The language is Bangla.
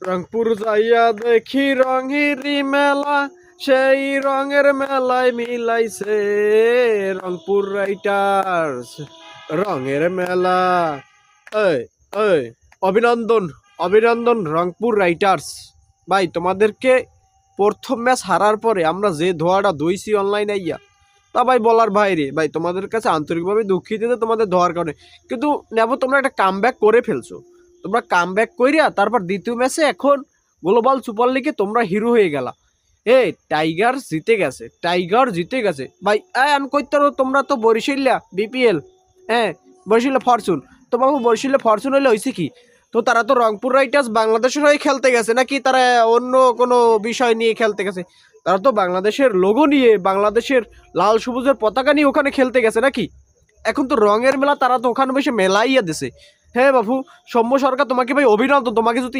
রংপুর যাইয়া দেখি রঙেরই মেলা, সেই রঙের মেলায় মিলাইছে রংপুর রাইটার্স রঙের মেলা। এই এই অভিনন্দন, অভিনন্দন রংপুর রাইটার্স। ভাই তোমাদেরকে প্রথম ম্যাচ হারার পরে আমরা যে ধোয়াটা দইছি অনলাইন আইয়া, তা ভাই বলার বাইরে। ভাই তোমাদের কাছে আন্তরিকভাবে দুঃখিত যে তোমাদের ধোয়ার কারণে। কিন্তু নেবো তোমরা একটা কামব্যাক করে ফেলছো। তোমরা কামব্যাক কইরা তারপর দ্বিতীয় ম্যাচে এখন গ্লোবাল সুপার লিগে তোমরা হিরো হয়ে গেলা। এ টাইগার জিতে গেছে, টাইগার জিতে গেছে ভাই। আমি কইতে পারো তোমরা তো বরিশালিয়া বিপিএল, হ্যাঁ বরিশালে ফরচুন। তো বাবু বরিশালে ফরচুন হইলে হয়েছে কি? তো তারা তো রংপুর রাইটার্স বাংলাদেশের হয়ে খেলতে গেছে নাকি তারা অন্য কোনো বিষয় নিয়ে খেলতে গেছে? তারা তো বাংলাদেশের লোগো নিয়ে, বাংলাদেশের লাল সবুজের পতাকা নিয়ে ওখানে খেলতে গেছে নাকি? এখন তো রঙের মেলা তারা তো ওখানে বসে মেলাইয়া দিছে। হ্যাঁ বাবু, সৌম্য সরকার তোমাকে ভাই অভিনন্দন। তোমাকে যদি